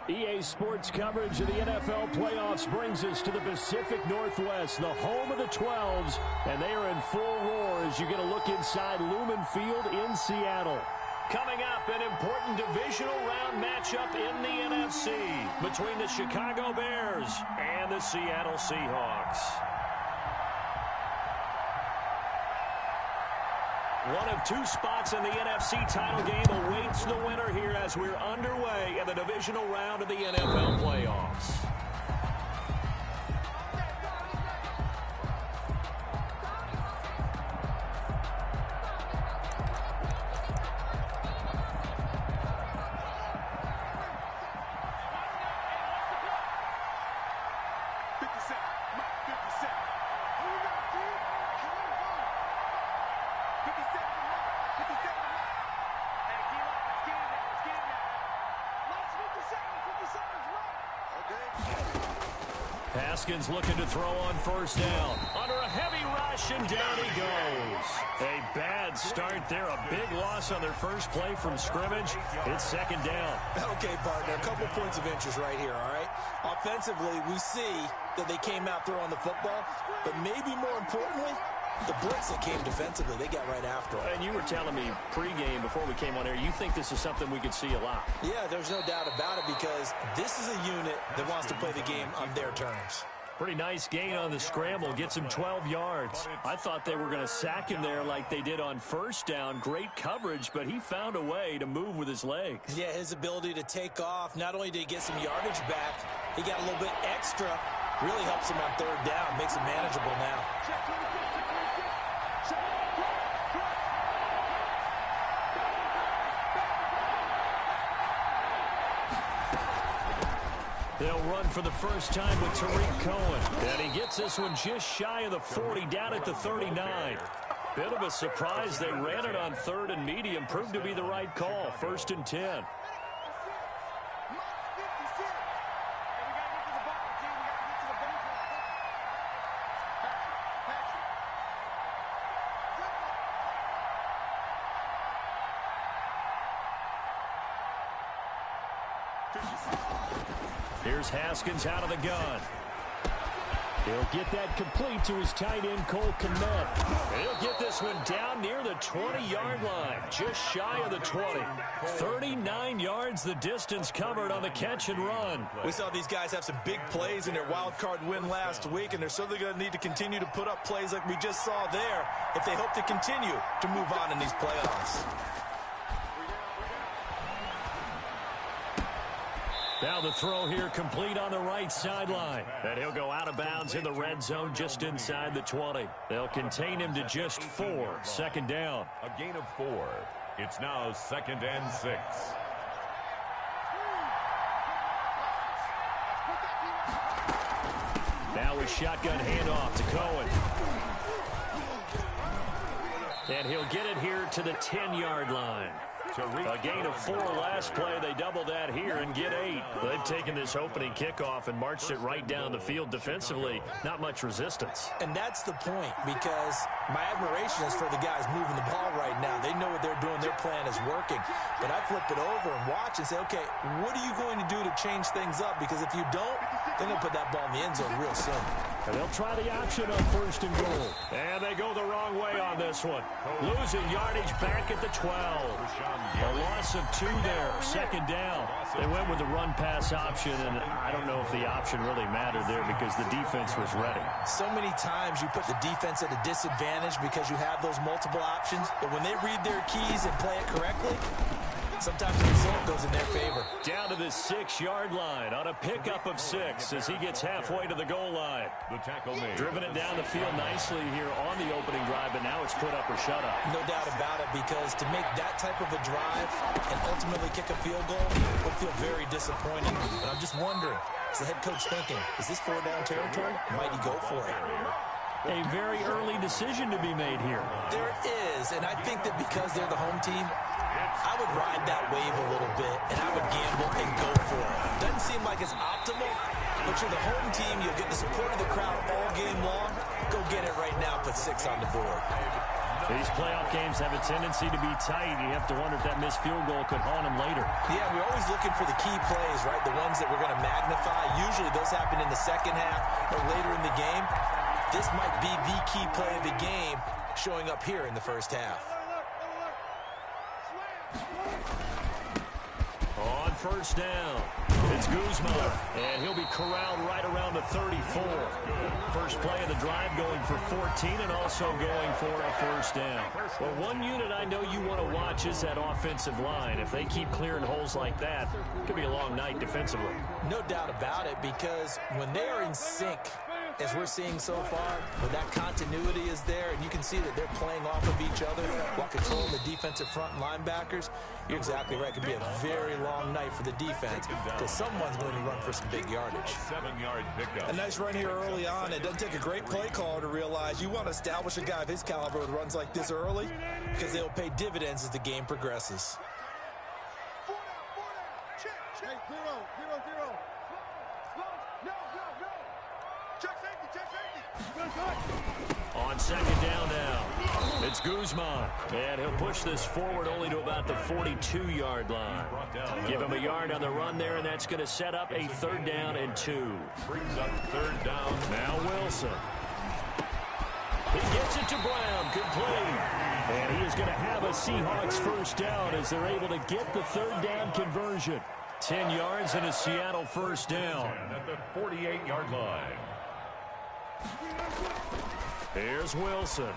EA Sports coverage of the NFL playoffs brings us to the Pacific Northwest, the home of the 12s, and they are in full roar as you get a look inside Lumen Field in Seattle. Coming up, an important divisional round matchup in the NFC between the Chicago Bears and the Seattle Seahawks. One of two spots in the NFC title game awaits the winner here as we're underway in the divisional round of the NFL playoffs. Haskins looking to throw on first down. Under a heavy rush, and down he goes. A bad start there. A big loss on their first play from scrimmage. It's second down. Okay, partner, a couple points of interest right here, all right? Offensively, we see that they came out throwing the football, but maybe more importantly, the blitz that came defensively, they got right after it. And you were telling me pregame before we came on air, you think this is something we could see a lot. Yeah, there's no doubt about it because this is a unit that wants to play the game on their terms. Pretty nice gain on the scramble. Gets him 12 yards. I thought they were going to sack him there like they did on first down. Great coverage, but he found a way to move with his legs. Yeah, his ability to take off. Not only did he get some yardage back, he got a little bit extra. Really helps him on third down. Makes it manageable now. They'll run for the first time with Tariq Cohen. And he gets this one just shy of the 40, down at the 39. Bit of a surprise. They ran it on third and medium. Proved to be the right call. First and 10. Here's Haskins out of the gun. He'll get that complete to his tight end, Cole Kmet. He'll get this one down near the 20-yard line, just shy of the 20. 39 yards the distance covered on the catch and run. We saw these guys have some big plays in their wild card win last week, and they're certainly going to need to continue to put up plays like we just saw there if they hope to continue to move on in these playoffs. Now the throw here complete on the right sideline. And he'll go out of bounds in the red zone just inside the 20. They'll contain him to just 4. Second down. A gain of 4. It's now 2nd and 6. Now a shotgun handoff to Cohen. And he'll get it here to the 10-yard line. A gain of 4 last play. They double that here and get 8. They've taken this opening kickoff and marched it right down the field defensively. Not much resistance. And that's the point, because my admiration is for the guys moving the ball right now. They know what they're doing. Their plan is working. But I flip it over and watch and say, okay, what are you going to do to change things up? Because if you don't, they're going to put that ball in the end zone real soon. And they'll try the option on first and goal. And they go the wrong way on this one. Losing yardage back at the 12. A loss of 2 there. Second down. They went with the run-pass option, and I don't know if the option really mattered there because the defense was ready. So many times you put the defense at a disadvantage because you have those multiple options, but when they read their keys and play it correctly, sometimes the result goes in their favor. Down to the 6-yard line on a pickup of 6 as he gets halfway to the goal line. The tackle made. Driven it down the field nicely here on the opening drive, but now it's put up or shut up. No doubt about it, because to make that type of a drive and ultimately kick a field goal would feel very disappointing. But I'm just wondering, is the head coach thinking, is this 4-down territory? Might he go for it? A very early decision to be made here. There is, and I think that because they're the home team, I would ride that wave a little bit, and I would gamble and go for it. Doesn't seem like it's optimal, but you're the home team. You'll get the support of the crowd all game long. Go get it right now. Put 6 on the board. These playoff games have a tendency to be tight. You have to wonder if that missed field goal could haunt them later. Yeah, we're always looking for the key plays, right? The ones that we're going to magnify. Usually those happen in the second half or later in the game. This might be the key play of the game showing up here in the first half. On first down, it's Guzman, and he'll be corralled right around the 34. First play of the drive going for 14 and also going for a first down. Well, one unit I know you want to watch is that offensive line. If they keep clearing holes like that, it could be a long night defensively. No doubt about it, because when they are in sync, as we're seeing so far, when that continuity is there, and you can see that they're playing off of each other while controlling the defensive front linebackers, you're exactly right. It could be a very long night for the defense because someone's going to run for some big yardage. 7-yard pickup. A nice run here early on. It doesn't take a great play caller to realize you want to establish a guy of his caliber with runs like this early because they'll pay dividends as the game progresses. On second down now, it's Guzman, and he'll push this forward only to about the 42-yard line. Give him a yard on the run there, and that's going to set up a 3rd down and 2. Brings up 3rd down. Now Wilson. He gets it to Brown, complete. And he is going to have a Seahawks first down as they're able to get the 3rd down conversion. 10 yards and a Seattle first down. At the 48-yard line. Here's Wilson.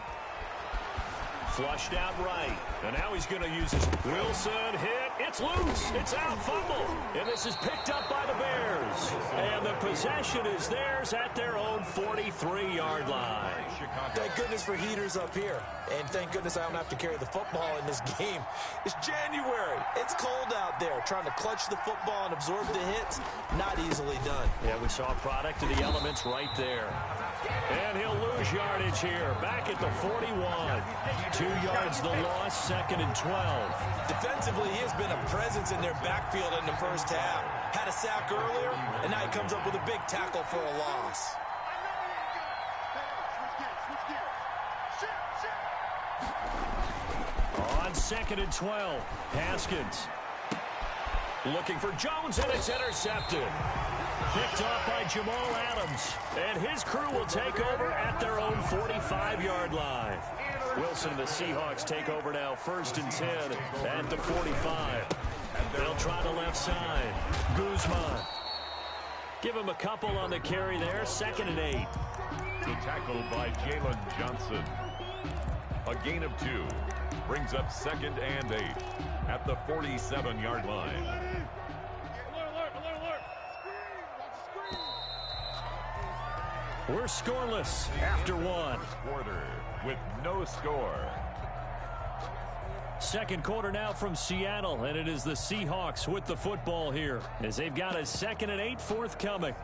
Flushed out right. And now he's going to use his Wilson hit. It's loose. It's out, fumble. And this is picked up by the Bears. And the possession is theirs at their own 43-yard line. Thank goodness for heaters up here. And thank goodness I don't have to carry the football in this game. It's January. It's cold out there. Trying to clutch the football and absorb the hits, not easily done. Yeah, we saw a product of the elements right there. And he'll lose yardage here. Back at the 41. 2 yards the loss, 2nd and 12. Defensively, he has been a presence in their backfield in the first half. Had a sack earlier, and now he comes up with a big tackle for a loss. On 2nd and 12, Haskins. Looking for Jones, and it's intercepted. Picked off by Jamal Adams. And his crew will take over at their own 45-yard line. Wilson and the Seahawks take over now, 1st and 10 at the 45. They'll try the left side. Guzman. Give him a couple on the carry there, 2nd and 8. The tackle by Jalen Johnson. A gain of 2. Brings up 2nd and 8 at the 47-yard line. We're scoreless after 1. Quarter with no score. 2nd quarter now from Seattle, and it is the Seahawks with the football here as they've got a 2nd and 8 forthcoming.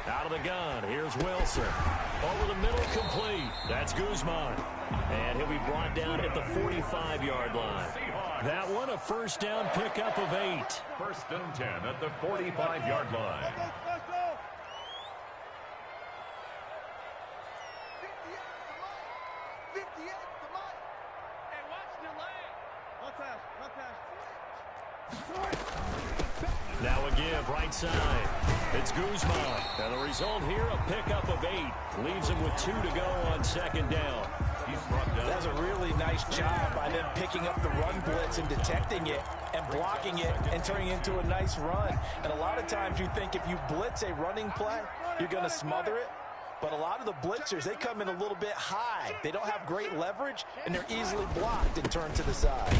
Out of the gun, here's Wilson. Over the middle, complete. That's Guzman. And he'll be brought down at the 45-yard line. That one, a first down pickup of 8. 1st and 10 at the 45-yard line. Now a give, right side. It's Guzman. And the result here, a pickup of 8. Leaves him with 2 to go on 2nd down. That's a really nice job by them picking up the run blitz and detecting it and blocking it and turning it into a nice run. And a lot of times you think if you blitz a running play, you're going to smother it. But a lot of the blitzers, they come in a little bit high. They don't have great leverage, and they're easily blocked and turned to the side.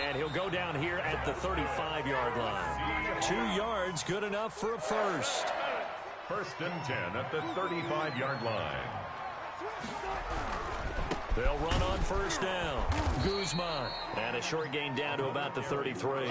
And he'll go down here at the 35-yard line. 2 yards, good enough for a first. 1st and 10 at the 35-yard line. They'll run on first down. Guzman. And a short gain down to about the 33.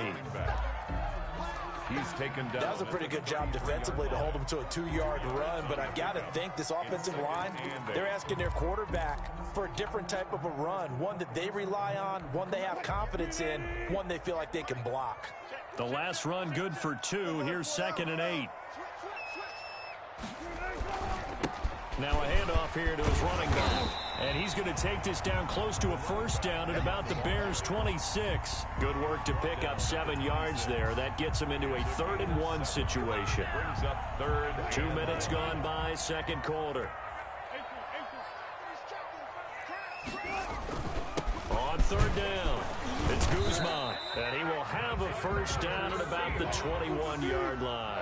He's taken down. That was a pretty good job defensively to hold him to a 2-yard run, but I've got to think this offensive line, they're asking their quarterback for a different type of a run, one that they rely on, one they have confidence in, one they feel like they can block. The last run good for 2. Here's 2nd and 8. Now a handoff here to his running back. And he's going to take this down close to a first down at about the Bears' 26. Good work to pick up 7 yards there. That gets him into a 3rd and 1 situation. Brings up 3rd. 2 minutes gone by, second quarter. On 3rd down, it's Guzman. And he will have a first down at about the 21-yard line.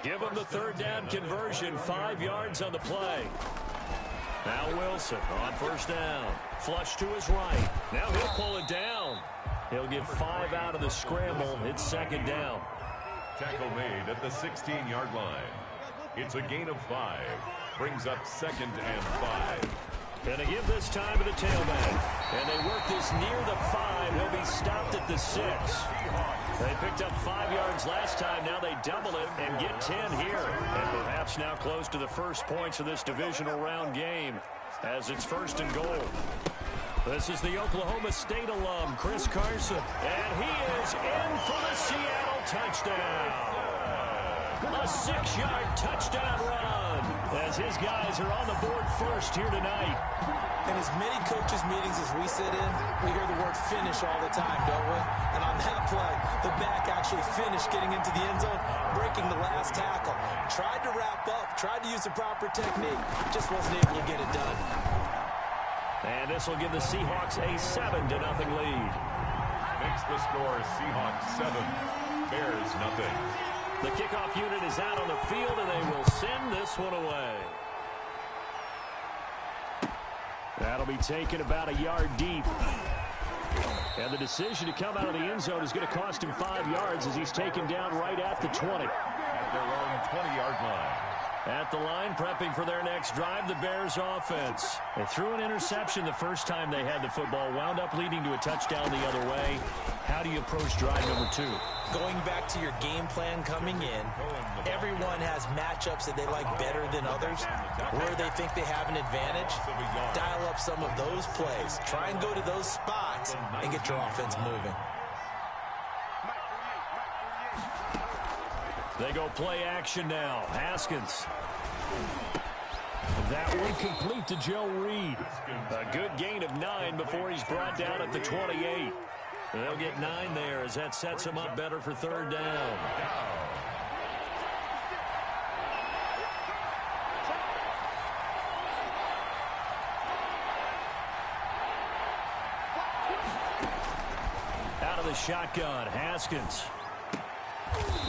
Give him the 3rd down conversion, 5 yards on the play. Now Wilson on first down. Flush to his right. Now he'll pull it down. He'll get 5 out of the scramble. It's 2nd down. Tackle made at the 16-yard line. It's a gain of 5. Brings up 2nd and 5. And they give this time to the tailback. And they work this near the 5. He'll be stopped at the 6. They picked up 5 yards last time. Now they double it and get 10 here. And perhaps now close to the first points of this divisional round game as it's 1st and goal. This is the Oklahoma State alum, Chris Carson. And he is in for the Seattle touchdown. A 6-yard touchdown run as his guys are on the board first here tonight. In as many coaches' meetings as we sit in, we hear the word finish all the time, don't we? And on that play, the back actually finished getting into the end zone, breaking the last tackle. Tried to wrap up, tried to use the proper technique, just wasn't able to get it done. And this will give the Seahawks a 7-0 lead. Makes the score Seahawks 7, Bears nothing. The kickoff unit is out on the field, and they will send this one away. That'll be taken about a yard deep. And the decision to come out of the end zone is going to cost him 5 yards as he's taken down right at the 20. At their own 20-yard line. At the line, prepping for their next drive, the Bears offense. They threw an interception the first time they had the football, wound up leading to a touchdown the other way. How do you approach drive number 2? Going back to your game plan coming in, everyone has matchups that they like better than others, where they think they have an advantage. Dial up some of those plays. Try and go to those spots and get your offense moving. They go play action now. Haskins. That one complete to Joe Reed. A good gain of 9 before he's brought down at the 28. They'll get 9 there as that sets him up better for 3rd down. Out of the shotgun, Haskins.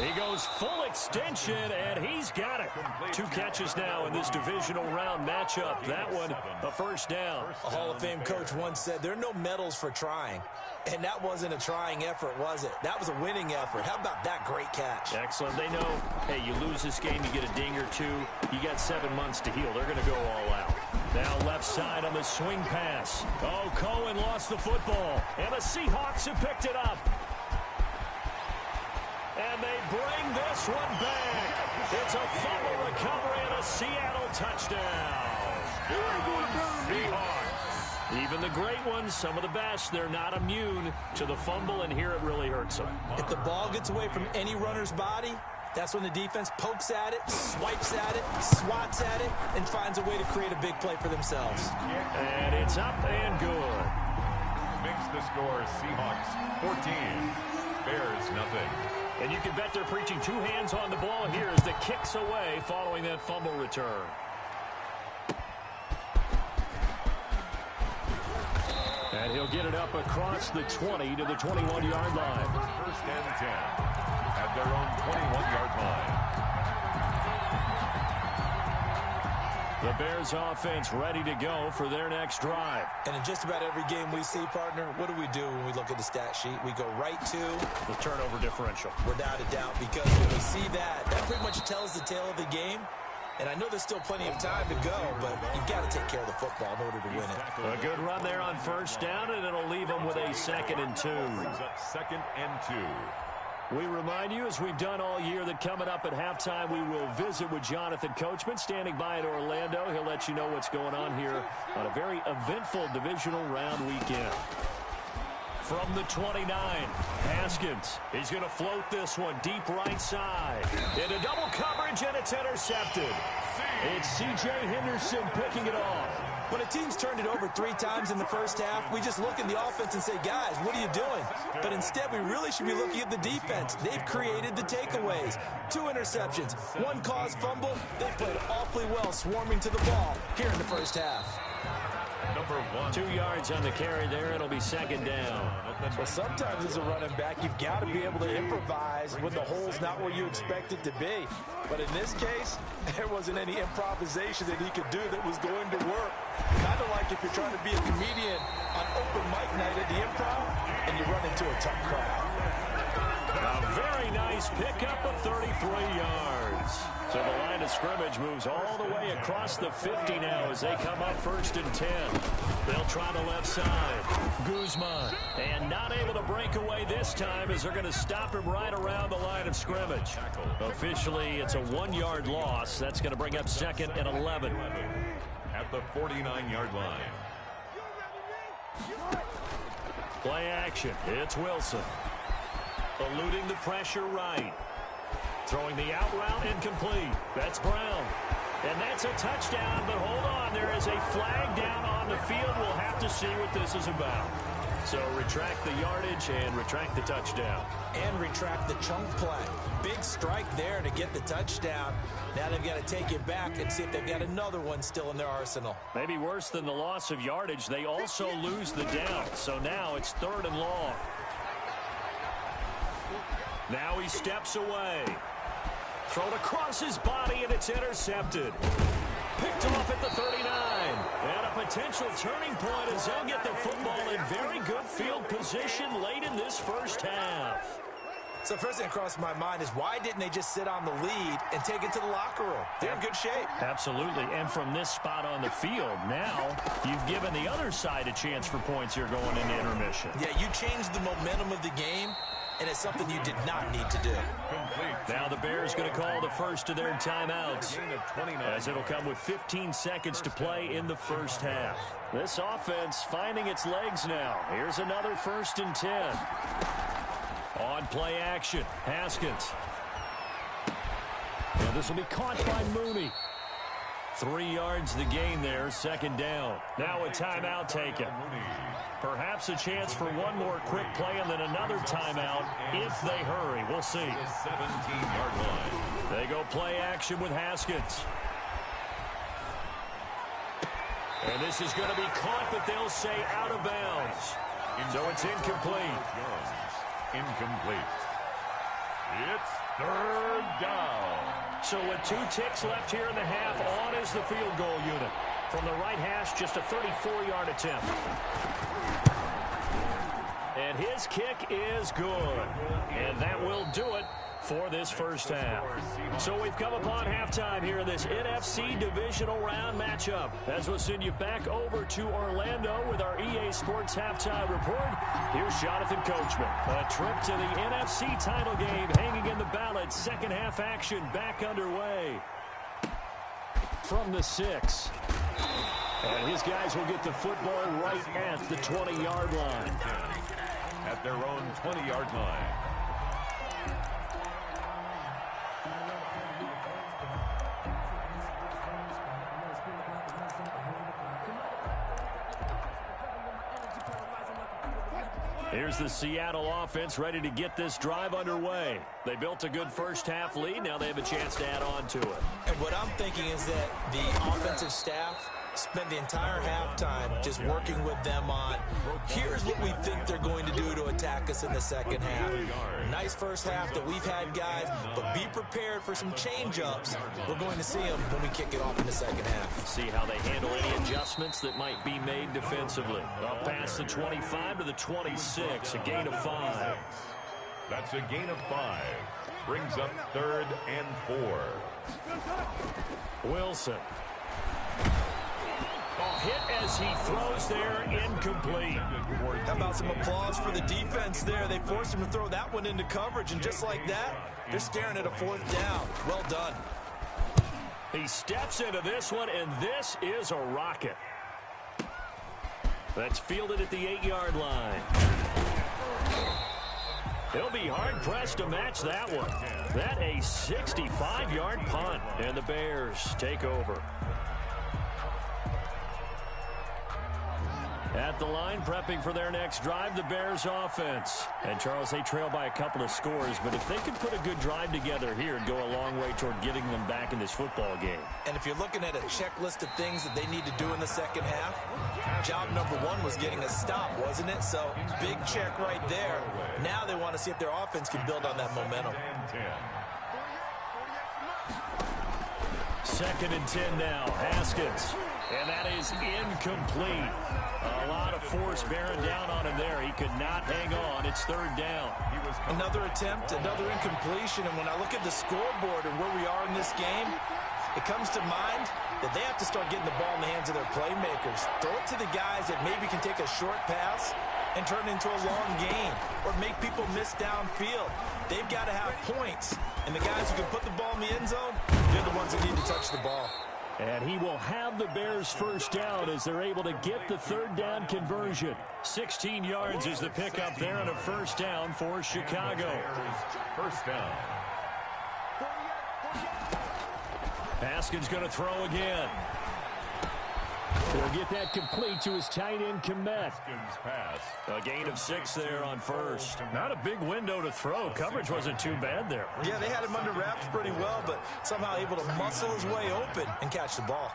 He goes full extension, and he's got it. 2 catches now in this divisional round matchup. That one, a first down. A Hall of Fame coach once said, there are no medals for trying. And that wasn't a trying effort, was it? That was a winning effort. How about that great catch? Excellent. They know, hey, you lose this game, you get a ding or 2. You got 7 months to heal. They're going to go all out. Now left side on the swing pass. Oh, Cohen lost the football. And the Seahawks have picked it up. And they bring this one back. It's a fumble recovery and a Seattle touchdown. Seahawks. Even the great ones, some of the best, they're not immune to the fumble, and here it really hurts them. If the ball gets away from any runner's body, that's when the defense pokes at it, swipes at it, swats at it, and finds a way to create a big play for themselves. And it's up and good. Makes the score Seahawks 14, Bears nothing. And you can bet they're preaching 2 hands on the ball here as the kick's away following that fumble return. And he'll get it up across the 20 to the 21-yard line. 1st and 10 at their own 21-yard line. The Bears offense ready to go for their next drive. And in just about every game we see, partner, what do when we look at the stat sheet? We go right to the turnover differential. Without a doubt, because when we see that pretty much tells the tale of the game. And I know there's still plenty of time to go, but you've got to take care of the football in order to win it. A good run there on first down, and it'll leave them with a 2nd and 2. Brings up 2nd and 2. We remind you, as we've done all year, that coming up at halftime, we will visit with Jonathan Coachman, standing by in Orlando. He'll let you know what's going on here on a very eventful divisional round weekend. From the 29, Haskins. He's going to float this one deep right side. Into double coverage, and it's intercepted. It's C.J. Henderson picking it off. When a team's turned it over 3 times in the first half, we just look at the offense and say, guys, what are you doing? But instead, we really should be looking at the defense. They've created the takeaways. 2 interceptions, 1 caused fumble. They've played awfully well swarming to the ball here in the first half. Number 1. 2 yards on the carry there. It'll be second down. Well, sometimes as a running back, you've got to be able to improvise when the hole's not where you expect it to be. But in this case, there wasn't any improvisation that he could do that was going to work. Kind of like if you're trying to be a comedian on open mic night at the Improv and you run into a tough crowd. A very nice pickup of 33 yards. So the line of scrimmage moves all the way across the 50 now as they come up 1st and 10. They'll try the left side. Guzman. And not able to break away this time as they're going to stop him right around the line of scrimmage. Officially, it's a 1-yard loss. That's going to bring up 2nd and 11. At the 49-yard line. Play action. It's Wilson. Eluding the pressure right. Throwing the out route incomplete. That's Brown. And that's a touchdown, but hold on. There is a flag down on the field. We'll have to see what this is about. So retract the yardage and retract the touchdown. And retract the chunk play. Big strike there to get the touchdown. Now they've got to take it back and see if they've got another one still in their arsenal. Maybe worse than the loss of yardage, they also lose the down. So now it's 3rd and long. Now he steps away. Thrown across his body, and it's intercepted. Picked off at the 39. And a potential turning point as they'll get the football in very good field position late in this first half. So first thing that crossed my mind is why didn't they just sit on the lead and take it to the locker room? They're in good shape. Absolutely. And from this spot on the field, now you've given the other side a chance for points here going into intermission. Yeah, you changed the momentum of the game, and it's something you did not need to do. Now the Bears going to call the first of their timeouts, as it'll come with 15 seconds to play in the first half. This offense finding its legs now. Here's another 1st and 10. On play action, Haskins. And this will be caught by Mooney. 3 yards the gain there, 2nd down. Now a timeout taken. Perhaps a chance for one more quick play and then another timeout if they hurry. We'll see. 17-yard line. They go play action with Haskins. And this is going to be caught, but they'll say out of bounds. So it's incomplete. Incomplete. It's 3rd down. So with 2 ticks left here in the half, on is the field goal unit. From the right hash, just a 34-yard attempt. And his kick is good. And that will do it for this first half. So we've come upon halftime here in this NFC Divisional Round matchup. As we'll send you back over to Orlando with our EA Sports Halftime Report, here's Jonathan Coachman. A trip to the NFC title game hanging in the balance. Second half action back underway. From the 6. And his guys will get the football right at the 20-yard line. At their own 20-yard line. Here's the Seattle offense ready to get this drive underway. They built a good first half lead. Now they have a chance to add on to it. And what I'm thinking is that the offensive staff spent the entire halftime just working with them on, here's what we think they're going to do to attack us in the second half. Nice first half that we've had, guys, but be prepared for some change-ups. We're going to see them when we kick it off in the second half. See how they handle any adjustments that might be made defensively. Up past the 25 to the 26, a gain of 5. That's a gain of 5. Brings up 3rd and 4. Wilson. hit as he throws there, incomplete. How about some applause for the defense there? They forced him to throw that one into coverage, and just like that, they're staring at a 4th down. Well done. He steps into this one, and this is a rocket. That's fielded at the 8-yard line. He'll be hard-pressed to match that one. That a 65-yard punt, and the Bears take over. At the line, prepping for their next drive, the Bears offense. And, Charles, they trail by a couple of scores, but if they could put a good drive together here, it'd go a long way toward getting them back in this football game. And if you're looking at a checklist of things that they need to do in the second half, job number 1 was getting a stop, wasn't it? So, big check right there. Now they want to see if their offense can build on that momentum. 2nd and 10 now. Haskins. And that is incomplete. A lot of force bearing down on him there. He could not hang on. It's 3rd down. Another attempt, another incompletion. And when I look at the scoreboard and where we are in this game, it comes to mind that they have to start getting the ball in the hands of their playmakers. Throw it to the guys that maybe can take a short pass and turn it into a long gain or make people miss downfield. They've got to have points. And the guys who can put the ball in the end zone, they're the ones that need to touch the ball. And he will have the Bears' 1st down as they're able to get the 3rd down conversion. 16 yards is the pickup there and a 1st down for Chicago. 1st down. Haskins going to throw again. He'll get that complete to his tight end, Kmet. A gain of 6 there on 1st. Not a big window to throw. Coverage wasn't too bad there. Yeah, they had him under wraps pretty well, but somehow able to muscle his way open and catch the ball.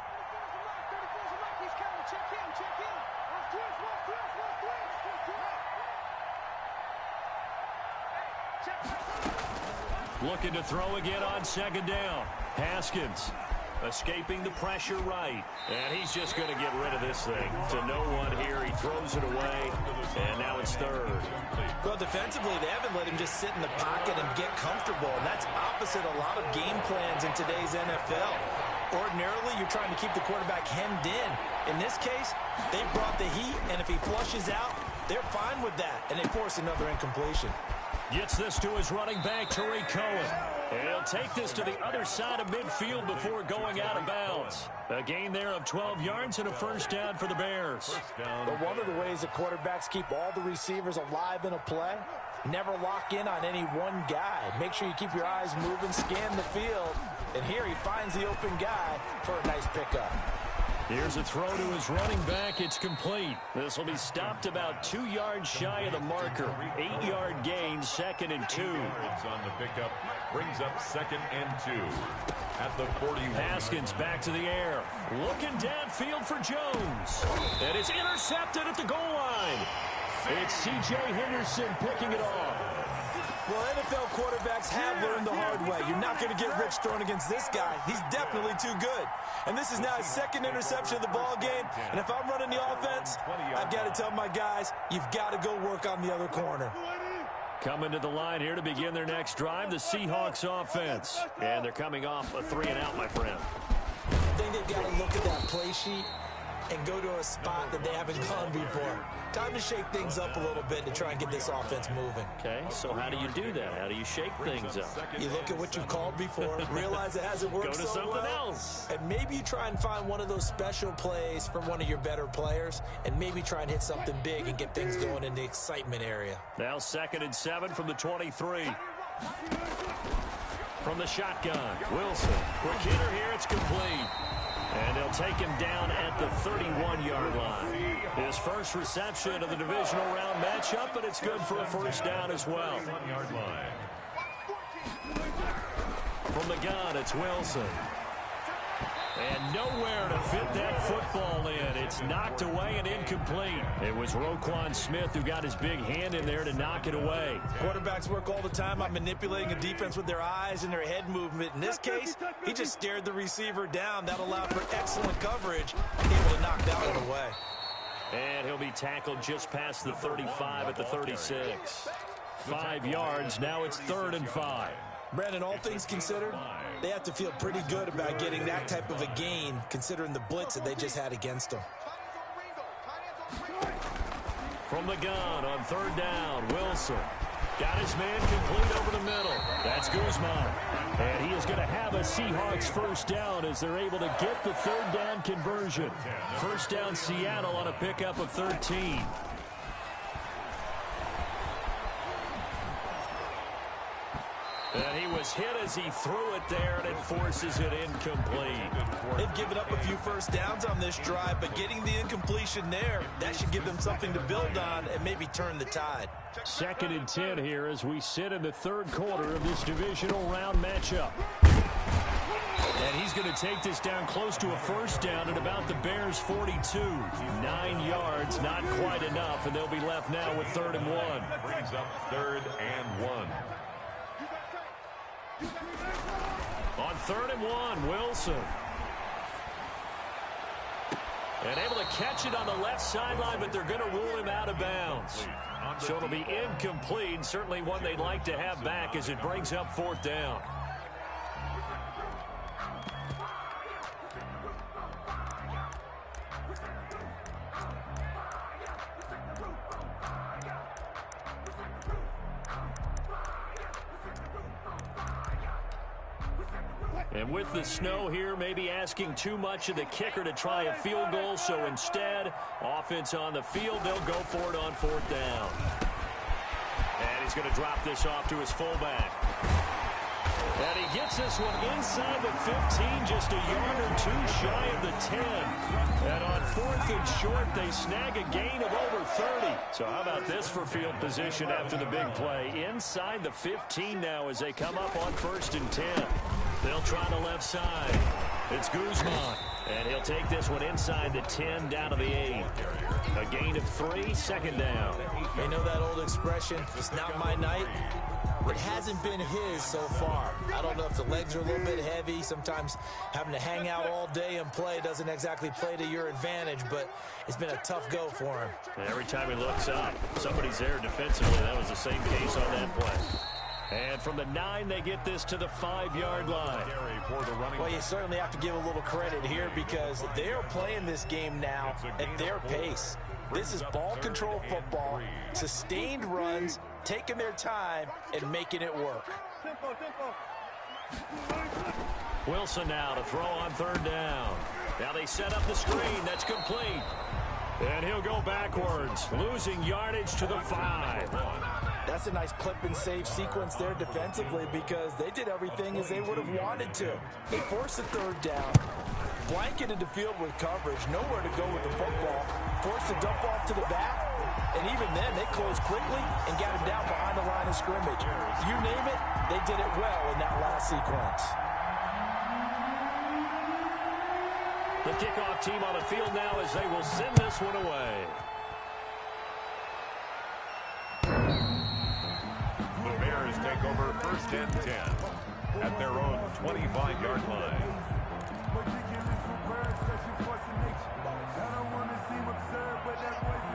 Looking to throw again on 2nd down. Haskins escaping the pressure right. And he's just going to get rid of this thing. To no one here. He throws it away. And now it's 3rd. Well, defensively, they haven't let him just sit in the pocket and get comfortable. And that's opposite a lot of game plans in today's NFL. Ordinarily, you're trying to keep the quarterback hemmed in. In this case, they brought the heat. And if he flushes out, they're fine with that. And they force another incompletion. Gets this to his running back, Tariq Cohen. And he'll take this to the other side of midfield before going out of bounds. A gain there of 12 yards and a 1st down for the Bears. But one of the ways that quarterbacks keep all the receivers alive in a play, never lock in on any one guy. Make sure you keep your eyes moving, scan the field. And here he finds the open guy for a nice pickup. Here's a throw to his running back. It's complete. This will be stopped about 2 yards shy of the marker. 8-yard gain, 2nd and 2. On the pickup brings up 2nd and 2 at the 41. Haskins back to the air. Looking downfield for Jones. And it's intercepted at the goal line. It's C.J. Henderson picking it off. Well, NFL quarterbacks have learned the hard way. You're not going to get rich throwing against this guy. He's definitely too good. And this is now his 2nd interception of the ball game. And if I'm running the offense, I've got to tell my guys, you've got to go work on the other corner. Coming to the line here to begin their next drive, the Seahawks offense. And they're coming off a 3-and-out, my friend. I think they've got to look at that play sheet and go to a spot that they haven't gone before. Time to shake things up a little bit to try and get this offense moving. Okay, so how do you do that? How do you shake things up? You look at what you called before, realize it hasn't worked so well. Go to something else. And maybe you try and find one of those special plays from one of your better players, and maybe try and hit something big and get things going in the excitement area. Now 2nd and 7 from the 23. From the shotgun, Wilson. Quick hitter here, it's complete. And they'll take him down at the 31-yard line. His first reception of the divisional round matchup, but it's good for a 1st down as well. From the gun, it's Wilson. And nowhere to fit that football in. It's knocked away and incomplete. It was Roquan Smith who got his big hand in there to knock it away. Quarterbacks work all the time on manipulating a defense with their eyes and their head movement. In this case, he just stared the receiver down. That allowed for excellent coverage, able to knock that one away. And he'll be tackled just past the 35 at the 36. 5 yards. Now it's 3rd and 5. Brandon, all things considered, they have to feel pretty good about getting that type of a gain, considering the blitz that they just had against them. From the gun on third down, Wilson. Got his man complete over the middle. That's Guzman. And he is going to have a Seahawks first down as they're able to get the third down conversion. First down Seattle on a pickup of 13. And he was hit as he threw it there, and it forces it incomplete. They've given up a few first downs on this drive, but getting the incompletion there, that should give them something to build on and maybe turn the tide. 2nd and 10 here as we sit in the third quarter of this divisional round matchup. And he's going to take this down close to a first down at about the Bears' 42. 9 yards, not quite enough, and they'll be left now with 3rd and 1. Brings up 3rd and 1. On 3rd and 1, Wilson. And able to catch it on the left sideline, but they're going to rule him out of bounds. So it'll be incomplete. Certainly one they'd like to have back as it brings up 4th down. And with the snow here, maybe asking too much of the kicker to try a field goal. So instead, offense on the field, they'll go for it on 4th down. And he's going to drop this off to his fullback. And he gets this one inside the 15, just a yard or two shy of the 10. And on 4th and short, they snag a gain of over 30. So how about this for field position after the big play? Inside the 15 now as they come up on 1st and 10. They'll try the left side. It's Guzman. And he'll take this one inside the 10 down to the 8. A gain of 3, 2nd down. You know that old expression, it's not my night? It hasn't been his so far. I don't know if the legs are a little bit heavy. Sometimes having to hang out all day and play doesn't exactly play to your advantage, but it's been a tough go for him. Every time he looks up, somebody's there defensively. That was the same case on that play. And from the 9, they get this to the 5-yard line. Well, you certainly have to give a little credit here because they're playing this game now at their pace. This is ball control football, sustained runs, taking their time, and making it work. Wilson now to throw on 3rd down. Now they set up the screen. That's complete. And he'll go backwards, losing yardage to the 5. That's a nice clip and save sequence there defensively because they did everything as they would have wanted to. They forced the 3rd down, blanketed the field with coverage, nowhere to go with the football, forced the dump off to the back, and even then they closed quickly and got him down behind the line of scrimmage. You name it, they did it well in that last sequence. The kickoff team on the field now as they will send this one away. The Bears take over 1st and 10 at their own 25-yard line.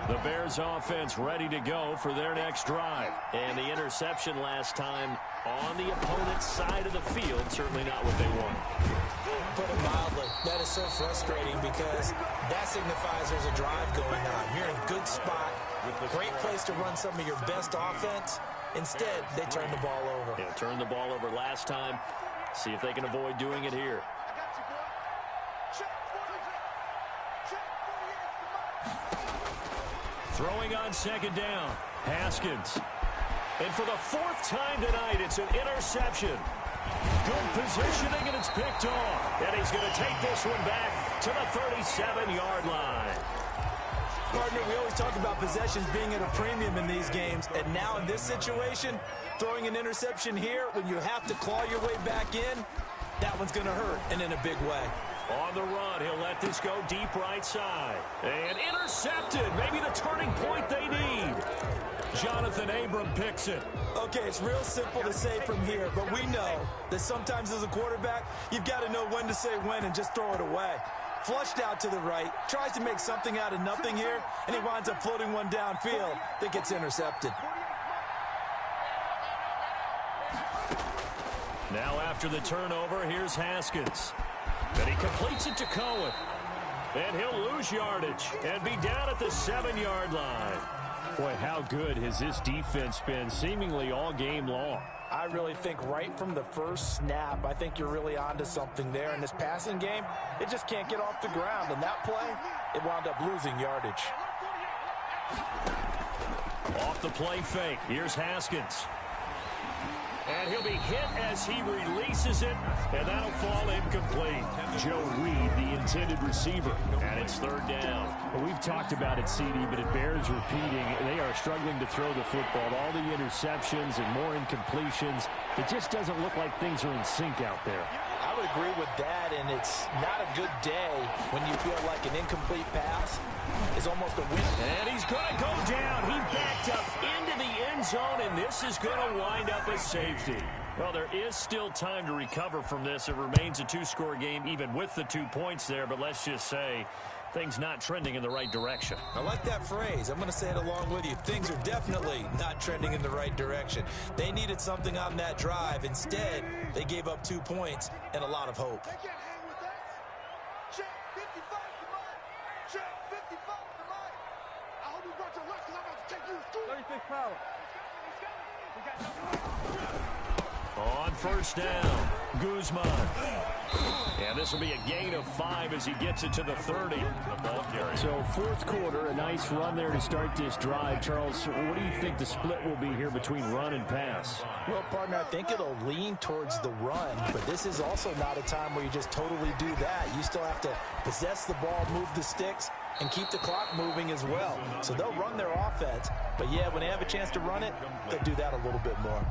The Bears offense ready to go for their next drive. And the interception last time on the opponent's side of the field, certainly not what they wanted. Put it mildly, that is so frustrating because that signifies there's a drive going on. You're in a good spot, great place to run some of your best offense. Instead, they turn the ball over. Yeah, turned the ball over last time. See if they can avoid doing it here. Throwing on 2nd down, Haskins. And for the 4th time tonight, it's an interception. Good positioning, and it's picked off. And he's going to take this one back to the 37-yard line. Partner, we always talk about possessions being at a premium in these games, and now in this situation, throwing an interception here when you have to claw your way back in, that one's going to hurt, and in a big way. On the run, he'll let this go deep right side. And intercepted, maybe the turning point they need. Jonathan Abram picks it. Okay, it's real simple to say from here, but we know that sometimes as a quarterback, you've got to know when to say when and just throw it away. Flushed out to the right, tries to make something out of nothing here, and he winds up floating one downfield that gets intercepted. Now after the turnover, here's Haskins. And he completes it to Cohen. And he'll lose yardage and be down at the 7-yard line. Boy, how good has this defense been seemingly all game long? I really think right from the first snap, I think you're really onto something there. In this passing game, it just can't get off the ground. And that play, it wound up losing yardage. Off the play fake. Here's Haskins. And he'll be hit as he releases it, and that'll fall incomplete. Joe Reed, the intended receiver, and it's 3rd down. Well, we've talked about it, CD, but it bears repeating. They are struggling to throw the football. All the interceptions and more incompletions. It just doesn't look like things are in sync out there. I would agree with that, and it's not a good day when you feel like an incomplete pass is almost a win. And he's going to go down. He backed up into the end zone, and this is going to wind up a safety. Well, there is still time to recover from this. It remains a 2-score game, even with the 2 points there, but let's just say things not trending in the right direction. I like that phrase. I'm going to say it along with you. Things are definitely not trending in the right direction. They needed something on that drive. Instead, they gave up 2 points and a lot of hope. On 1st down, Guzman. And this will be a gain of 5 as he gets it to the 30. The ball carry. So 4th quarter, a nice run there to start this drive. Charles, what do you think the split will be here between run and pass? Well, partner, I think it'll lean towards the run, but this is also not a time where you just totally do that. You still have to possess the ball, move the sticks, and keep the clock moving as well. So they'll run their offense, but yeah, when they have a chance to run it, they'll do that a little bit more.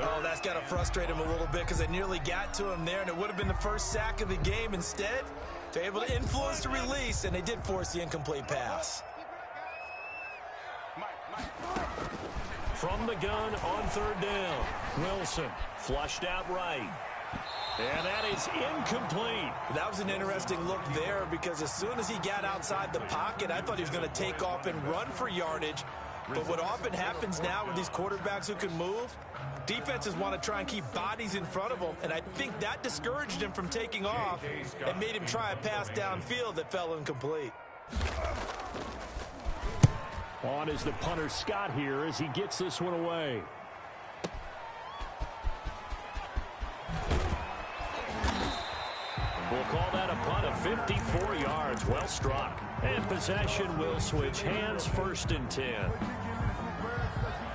Oh, that's got to frustrate him a little bit because they nearly got to him there, and it would have been the first sack of the game. Instead, they're able to influence the release, and they did force the incomplete pass. From the gun on 3rd down, Wilson flushed out right. And that is incomplete. That was an interesting look there because as soon as he got outside the pocket, I thought he was going to take off and run for yardage. But what often happens now with these quarterbacks who can move, defenses want to try and keep bodies in front of them, and I think that discouraged him from taking off and made him try a pass downfield that fell incomplete. On is the punter Scott here as he gets this one away. We'll call that a punt of 54 yards. Well struck. And possession will switch hands. 1st and 10.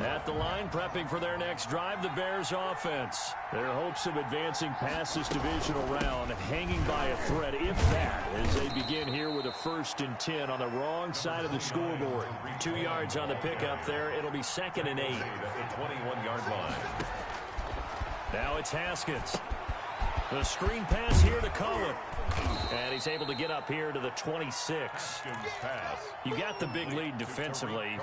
At the line, prepping for their next drive, the Bears offense. Their hopes of advancing past this divisional round hanging by a thread, if that, as they begin here with a 1st and 10 on the wrong side of the scoreboard. 2 yards on the pickup there. It'll be 2nd and 8. At the 21-yard line. Now it's Haskins. The screen pass here to Cohen. And he's able to get up here to the 26. You got the big lead defensively.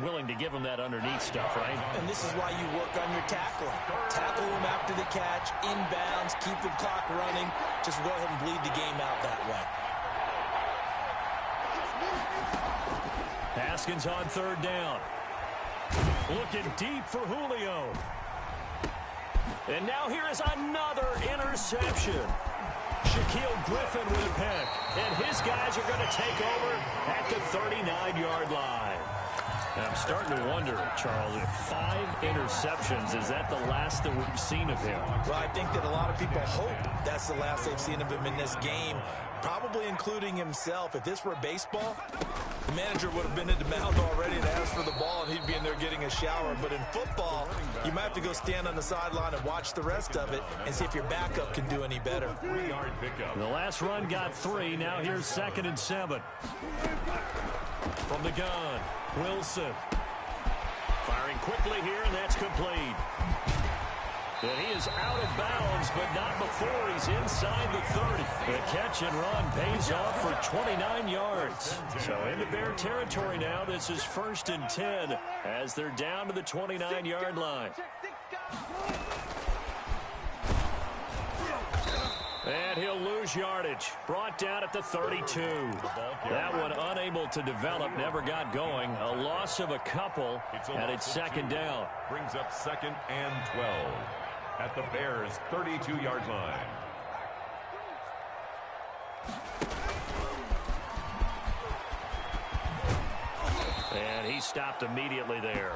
Willing to give him that underneath stuff, right? And this is why you work on your tackling. Tackle him after the catch, inbounds, keep the clock running. Just go ahead and bleed the game out that way. Haskins on 3rd down. Looking deep for Julio. And now here is another interception. Shaquille Griffin with a pick. And his guys are going to take over at the 39-yard line. And I'm starting to wonder, Charles, if 5 interceptions, is that the last that we've seen of him? Well, I think that a lot of people hope that's the last they've seen of him in this game, probably including himself. If this were baseball, the manager would have been at the mound already and asked for the ball, and he'd be in there getting a shower. But in football, you might have to go stand on the sideline and watch the rest of it and see if your backup can do any better. 3-yard pickup. The last run got 3. Now here's 2nd and 7. From the gun, Wilson. Firing quickly here, and that's complete. And he is out of bounds, but not before he's inside the 30. The catch and run pays off for 29 yards. So into Bear territory now. This is 1st and 10 as they're down to the 29-yard line. And he'll lose yardage. Brought down at the 32. That one unable to develop, never got going. A loss of a couple, and it's 2nd down. Brings up 2nd and 12 at the Bears' 32-yard line. stopped immediately there.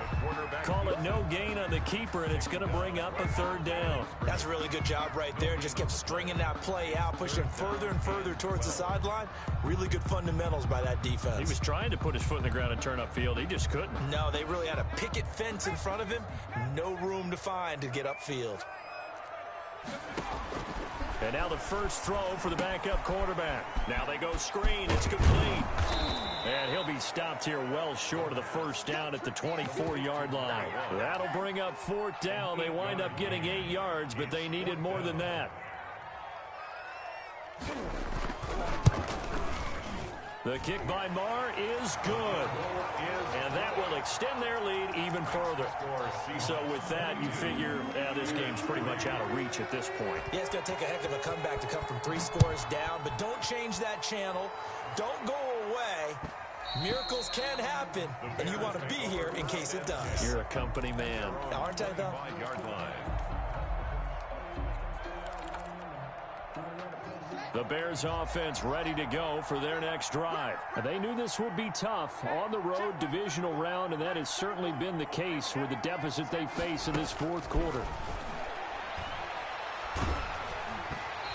Call it no gain on the keeper, and it's going to bring up a third down. That's a really good job right there. Just kept stringing that play out, pushing further and further towards the sideline. Really good fundamentals by that defense. He was trying to put his foot in the ground and turn upfield. He just couldn't. No, they really had a picket fence in front of him. No room to find to get upfield. And now the first throw for the backup quarterback. Now they go screen. It's complete. And he'll be stopped here well short of the first down at the 24-yard line. That'll bring up fourth down. They wind up getting 8 yards, but they needed more than that. The kick by Marr is good. And that will extend their lead even further. So with that, you figure this game's pretty much out of reach at this point. Yeah, it's going to take a heck of a comeback to come from 3 scores down. But don't change that channel. Don't go away. Miracles can happen. And you want to be here in case it does. You're a company man. Aren't I, though? 5-yard line. The Bears offense ready to go for their next drive. They knew this would be tough on the road divisional round, and that has certainly been the case with the deficit they face in this fourth quarter.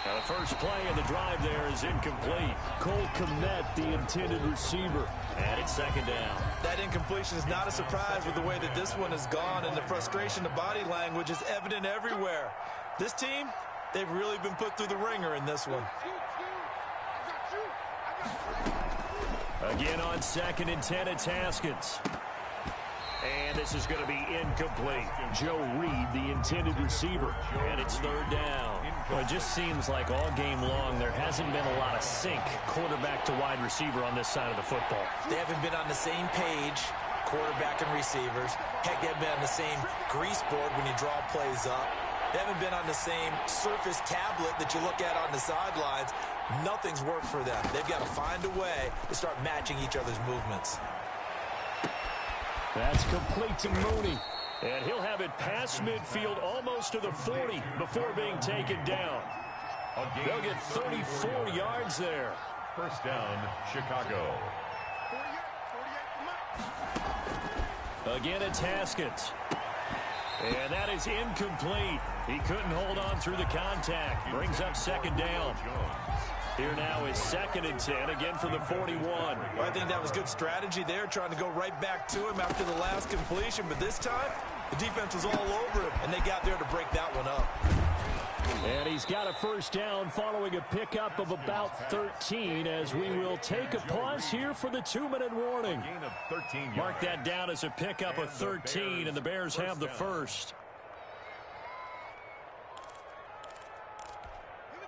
Now the first play of the drive there is incomplete. Cole Kmet, the intended receiver, and it's second down. That incompletion is not a surprise with the way that this one has gone, and the frustration, the body language is evident everywhere. This team, they've really been put through the ringer in this one. Again on 2nd and 10, it's Haskins. And this is going to be incomplete. Joe Reed, the intended receiver. And it's third down. Well, it just seems like all game long there hasn't been a lot of sync quarterback to wide receiver on this side of the football. They haven't been on the same page, quarterback and receivers. Heck, they haven't been on the same grease board when you draw plays up. They haven't been on the same surface tablet that you look at on the sidelines. Nothing's worked for them. They've got to find a way to start matching each other's movements. That's complete to Mooney. And he'll have it past midfield almost to the 40 before being taken down. They'll get 34 yards there. First down, Chicago. Again, it's Haskins. And that is incomplete. He couldn't hold on through the contact. Brings up second down. Here now is 2nd and 10, again from the 41. Well, I think that was good strategy there, trying to go right back to him after the last completion. But this time, the defense was all over him, and they got there to break that one up. And he's got a first down following a pickup of about 13 as we will take a pause here for the 2-minute warning. Mark that down as a pickup of 13, and the Bears have the first.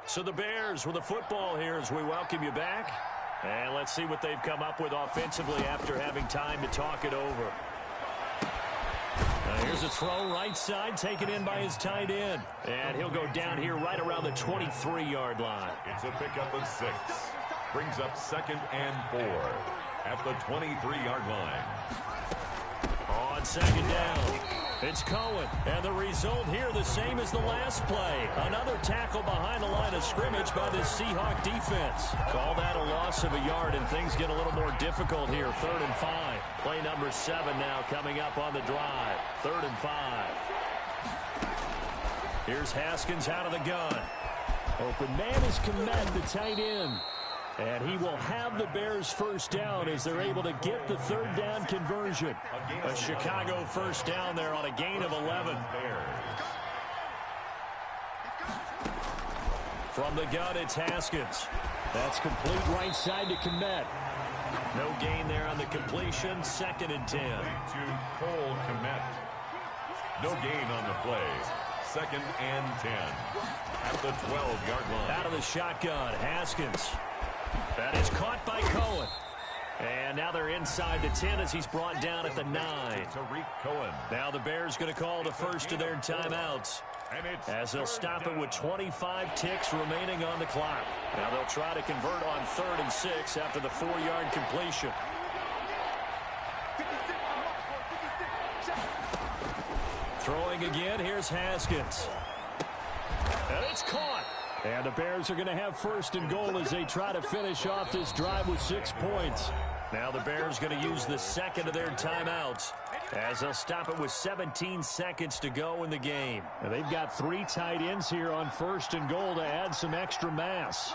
So the Bears with the football here as we welcome you back. And let's see what they've come up with offensively after having time to talk it over. Here's a throw right side, taken in by his tight end. And he'll go down here right around the 23-yard line. It's a pickup of 6. Brings up 2nd and 4 at the 23-yard line. On 2nd down, it's Cohen. And the result here the same as the last play. Another tackle behind the line of scrimmage by this Seahawk defense. Call that a loss of a yard, and things get a little more difficult here. 3rd and 5. Play number 7 now coming up on the drive. 3rd and 5. Here's Haskins out of the gun. Open man is Kmet, the tight end. And he will have the Bears first down as they're able to get the 3rd down conversion. A Chicago first down there on a gain of 11. From the gun, it's Haskins. That's complete right side to Kmet. No gain there on the completion. 2nd and 10. To Cole Kmet. No gain on the play. 2nd and 10 at the 12-yard line. Out of the shotgun, Haskins. That is caught by Cohen. And now they're inside the 10 as he's brought down at the 9. Tariq Cohen. Now the Bears going to call the first of their timeouts as they'll stop it with 25 ticks remaining on the clock. Now they'll try to convert on 3rd and 6 after the 4-yard completion. Throwing again, here's Haskins. And it's caught. And the Bears are going to have 1st and goal as they try to finish off this drive with 6 points. Now the Bears going to use the second of their timeouts as they'll stop it with 17 seconds to go in the game. And they've got 3 tight ends here on 1st and goal to add some extra mass.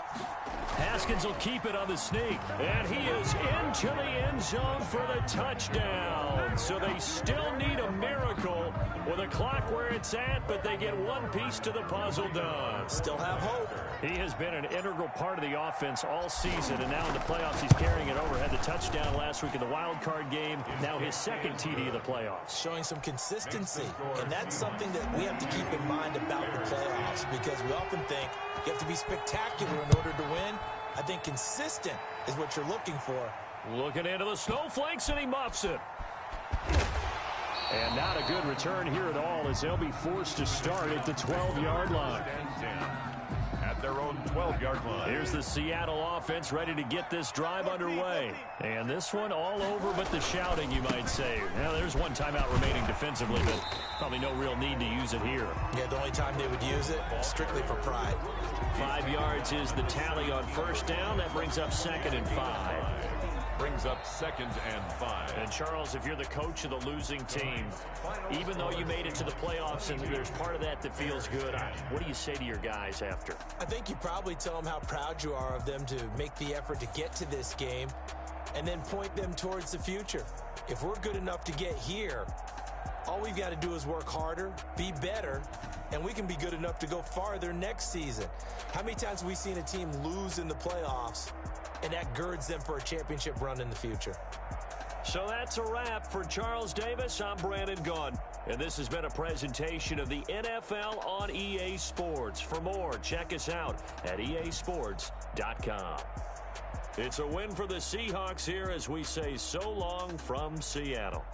Haskins will keep it on the sneak. And he is into the end zone for the touchdown. So they still need a miracle with a clock where it's at, but they get one piece to the puzzle done. Still have hope. He has been an integral part of the offense all season, and now in the playoffs he's carrying it over. Had the touchdown last week in the wild card game. Now his second TD of the playoffs. Showing some consistency, and that's something that we have to keep in mind about the playoffs, because we often think you have to be spectacular in order to win. I think consistent is what you're looking for. Looking into the snowflakes, and he muffs it. And not a good return here at all, as they'll be forced to start at the 12-yard line. At their own 12-yard line. Here's the Seattle offense ready to get this drive underway. And this one all over but the shouting, you might say. Now, there's one timeout remaining defensively, but probably no real need to use it here. Yeah, the only time they would use it, strictly for pride. 5 yards is the tally on 1st down. That brings up 2nd and 5. Brings up 2nd and 5. And Charles, if you're the coach of the losing team, even though you made it to the playoffs and there's part of that that feels good, what do you say to your guys after? I think you probably tell them how proud you are of them to make the effort to get to this game and then point them towards the future. If we're good enough to get here, all we've got to do is work harder, be better, and we can be good enough to go farther next season. How many times have we seen a team lose in the playoffs, and that girds them for a championship run in the future? So that's a wrap for Charles Davis. I'm Brandon Gaudin, and this has been a presentation of the NFL on EA Sports. For more, check us out at easports.com. It's a win for the Seahawks here as we say so long from Seattle.